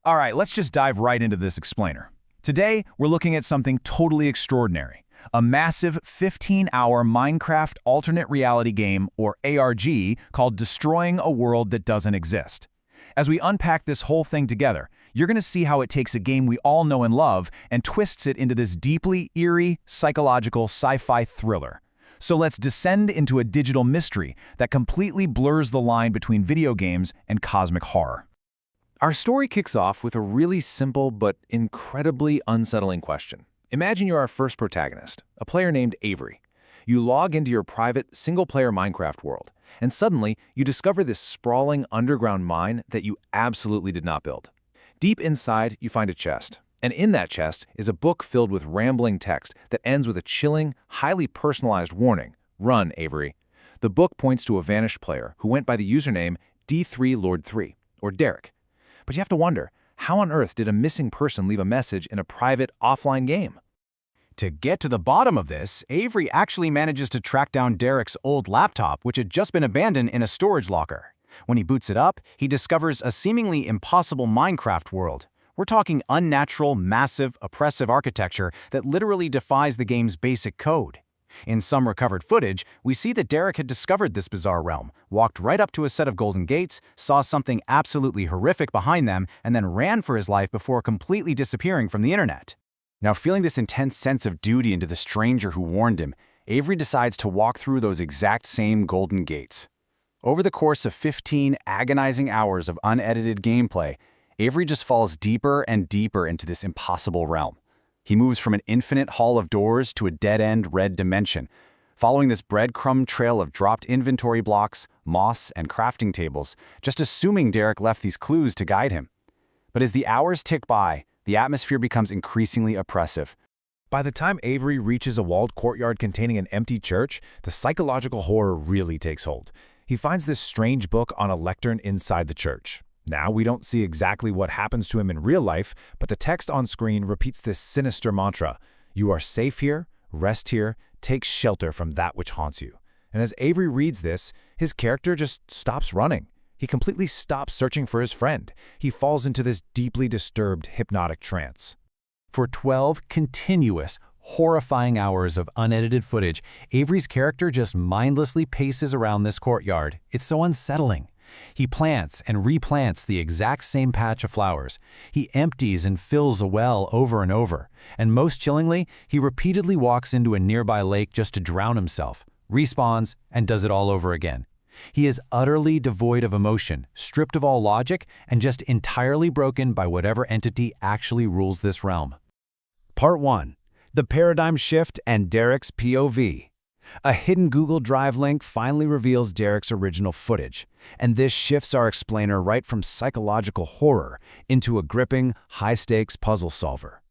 All right, let's just dive right into this explainer. Today, we're looking at something totally extraordinary, a massive 15-hour Minecraft alternate reality game, or ARG, called Destroying a World That Doesn't Exist. As we unpack this whole thing together, you're going to see how it takes a game we all know and love and twists it into this deeply eerie, psychological sci-fi thriller. So let's descend into a digital mystery that completely blurs the line between video games and cosmic horror. Our story kicks off with a really simple but incredibly unsettling question. Imagine you're our first protagonist, a player named Avery. You log into your private, single-player Minecraft world, and suddenly you discover this sprawling underground mine that you absolutely did not build. Deep inside, you find a chest, and in that chest is a book filled with rambling text that ends with a chilling, highly personalized warning: "Run, Avery." The book points to a vanished player who went by the username D3Lord3, or Derek. But you have to wonder, how on earth did a missing person leave a message in a private, offline game? To get to the bottom of this, Avery actually manages to track down Derek's old laptop, which had just been abandoned in a storage locker. When he boots it up, he discovers a seemingly impossible Minecraft world. We're talking unnatural, massive, oppressive architecture that literally defies the game's basic code. In some recovered footage, we see that Derek had discovered this bizarre realm, walked right up to a set of golden gates, saw something absolutely horrific behind them, and then ran for his life before completely disappearing from the internet. Now, feeling this intense sense of duty into the stranger who warned him, Avery decides to walk through those exact same golden gates. Over the course of 15 agonizing hours of unedited gameplay, Avery just falls deeper and deeper into this impossible realm. He moves from an infinite hall of doors to a dead-end red dimension, following this breadcrumb trail of dropped inventory blocks, moss, and crafting tables, just assuming Derek left these clues to guide him. But as the hours tick by, the atmosphere becomes increasingly oppressive. By the time Avery reaches a walled courtyard containing an empty church, the psychological horror really takes hold. He finds this strange book on a lectern inside the church. Now, we don't see exactly what happens to him in real life, but the text on screen repeats this sinister mantra: "You are safe here, rest here, take shelter from that which haunts you." And as Avery reads this, his character just stops running. He completely stops searching for his friend. He falls into this deeply disturbed, hypnotic trance. For 12 continuous, horrifying hours of unedited footage, Avery's character just mindlessly paces around this courtyard. It's so unsettling. He plants and replants the exact same patch of flowers. He empties and fills a well over and over. And most chillingly, he repeatedly walks into a nearby lake just to drown himself, respawns, and does it all over again. He is utterly devoid of emotion, stripped of all logic, and just entirely broken by whatever entity actually rules this realm. Part 1. The Paradigm Shift and Derek's POV. A hidden Google Drive link finally reveals Derek's original footage, and this shifts our explainer right from psychological horror into a gripping, high-stakes puzzle solver.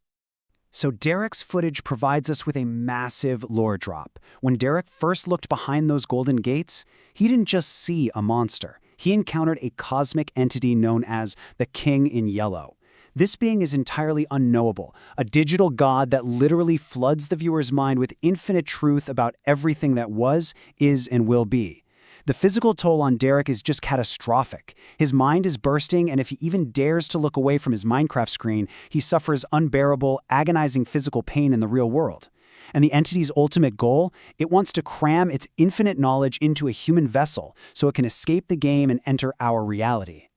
So Derek's footage provides us with a massive lore drop. When Derek first looked behind those golden gates, he didn't just see a monster. He encountered a cosmic entity known as the King in Yellow. This being is entirely unknowable, a digital god that literally floods the viewer's mind with infinite truth about everything that was, is, and will be. The physical toll on Derek is just catastrophic. His mind is bursting, and if he even dares to look away from his Minecraft screen, he suffers unbearable, agonizing physical pain in the real world. And the entity's ultimate goal? It wants to cram its infinite knowledge into a human vessel so it can escape the game and enter our reality.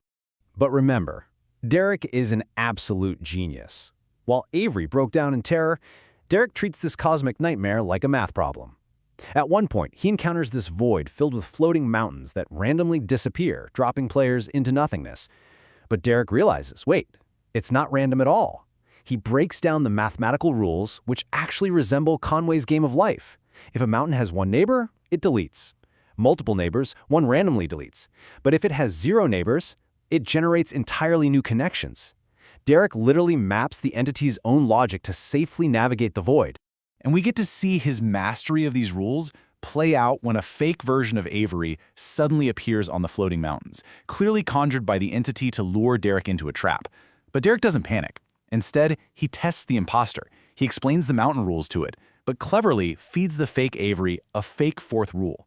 But remember, Derek is an absolute genius. While Avery broke down in terror, Derek treats this cosmic nightmare like a math problem. At one point, he encounters this void filled with floating mountains that randomly disappear, dropping players into nothingness. But Derek realizes, wait, it's not random at all. He breaks down the mathematical rules, which actually resemble Conway's game of life. If a mountain has one neighbor, it deletes. Multiple neighbors, one randomly deletes. But if it has 0 neighbors, it generates entirely new connections. Derek literally maps the entity's own logic to safely navigate the void. And we get to see his mastery of these rules play out when a fake version of Avery suddenly appears on the floating mountains, clearly conjured by the entity to lure Derek into a trap. But Derek doesn't panic. Instead, he tests the imposter. He explains the mountain rules to it, but cleverly feeds the fake Avery a fake 4th rule.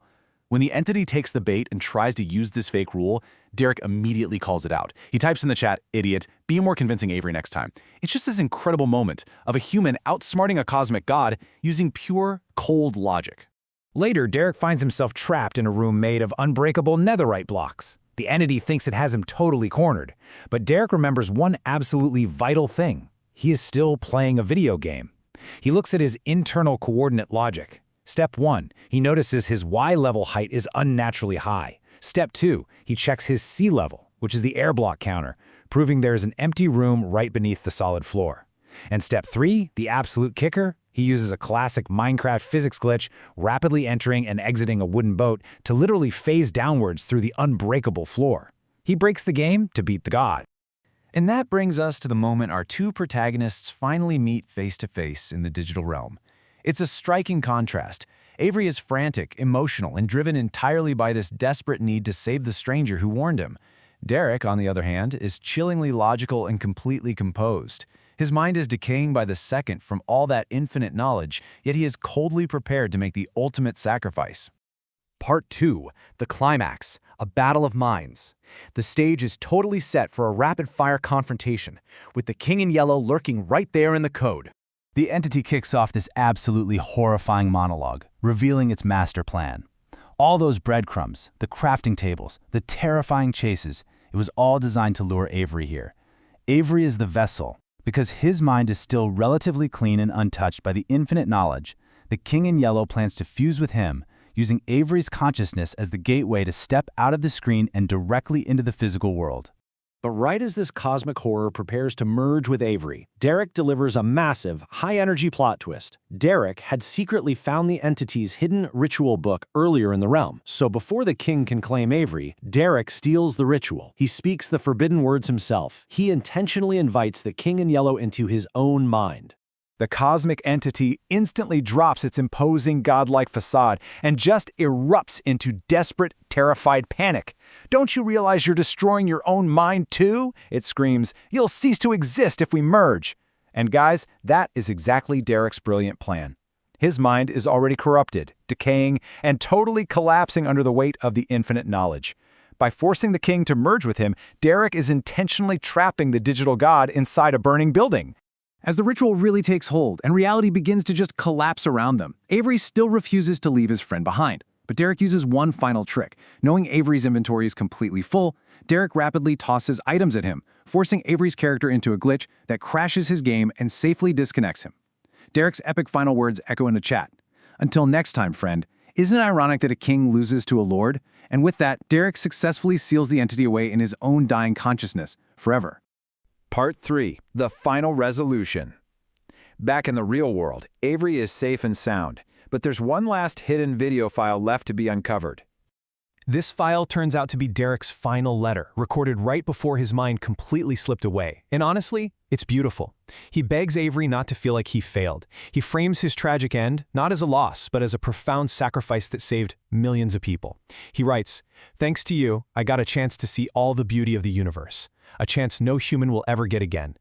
When the entity takes the bait and tries to use this fake rule, Derek immediately calls it out. He types in the chat, "Idiot, be more convincing Avery next time." It's just this incredible moment of a human outsmarting a cosmic god using pure, cold logic. Later, Derek finds himself trapped in a room made of unbreakable netherite blocks. The entity thinks it has him totally cornered, but Derek remembers one absolutely vital thing. He is still playing a video game. He looks at his internal coordinate logic. Step 1, he notices his Y-level height is unnaturally high. Step 2, he checks his C level, which is the air block counter, proving there is an empty room right beneath the solid floor. And step 3, the absolute kicker, he uses a classic Minecraft physics glitch, rapidly entering and exiting a wooden boat to literally phase downwards through the unbreakable floor. He breaks the game to beat the god. And that brings us to the moment our two protagonists finally meet face to face in the digital realm. It's a striking contrast. Avery is frantic, emotional, and driven entirely by this desperate need to save the stranger who warned him. Derek, on the other hand, is chillingly logical and completely composed. His mind is decaying by the second from all that infinite knowledge, yet he is coldly prepared to make the ultimate sacrifice. Part 2, the climax, a battle of minds. The stage is totally set for a rapid-fire confrontation, with the King in Yellow lurking right there in the code. The entity kicks off this absolutely horrifying monologue, revealing its master plan. All those breadcrumbs, the crafting tables, the terrifying chases, it was all designed to lure Avery here. Avery is the vessel. Because his mind is still relatively clean and untouched by the infinite knowledge, the King in Yellow plans to fuse with him, using Avery's consciousness as the gateway to step out of the screen and directly into the physical world. But right as this cosmic horror prepares to merge with Avery, Derek delivers a massive, high-energy plot twist. Derek had secretly found the entity's hidden ritual book earlier in the realm, so before the king can claim Avery, Derek steals the ritual. He speaks the forbidden words himself. He intentionally invites the King in Yellow into his own mind. The cosmic entity instantly drops its imposing godlike facade and just erupts into desperate, terrified panic. "Don't you realize you're destroying your own mind too?" it screams. "You'll cease to exist if we merge." And guys, that is exactly Derek's brilliant plan. His mind is already corrupted, decaying, and totally collapsing under the weight of the infinite knowledge. By forcing the king to merge with him, Derek is intentionally trapping the digital god inside a burning building. As the ritual really takes hold and reality begins to just collapse around them, Avery still refuses to leave his friend behind. But Derek uses one final trick. Knowing Avery's inventory is completely full, Derek rapidly tosses items at him, forcing Avery's character into a glitch that crashes his game and safely disconnects him. Derek's epic final words echo in the chat. "Until next time, friend. Isn't it ironic that a king loses to a lord?" And with that, Derek successfully seals the entity away in his own dying consciousness, forever. Part 3, the final resolution. Back in the real world, Avery is safe and sound, but there's one last hidden video file left to be uncovered. This file turns out to be Derek's final letter, recorded right before his mind completely slipped away. And honestly, it's beautiful. He begs Avery not to feel like he failed. He frames his tragic end, not as a loss, but as a profound sacrifice that saved millions of people. He writes, "Thanks to you, I got a chance to see all the beauty of the universe, a chance no human will ever get again."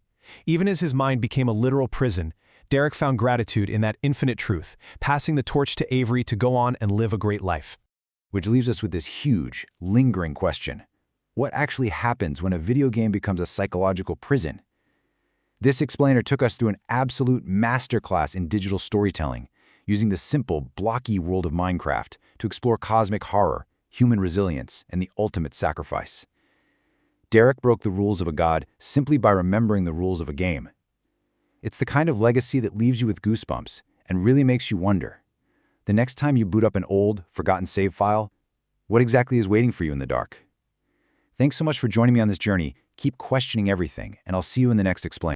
Even as his mind became a literal prison, Derek found gratitude in that infinite truth, passing the torch to Avery to go on and live a great life. Which leaves us with this huge, lingering question. What actually happens when a video game becomes a psychological prison? This explainer took us through an absolute masterclass in digital storytelling, using the simple, blocky world of Minecraft to explore cosmic horror, human resilience, and the ultimate sacrifice. Derek broke the rules of a god simply by remembering the rules of a game. It's the kind of legacy that leaves you with goosebumps and really makes you wonder. The next time you boot up an old, forgotten save file, what exactly is waiting for you in the dark? Thanks so much for joining me on this journey. Keep questioning everything, and I'll see you in the next Explain.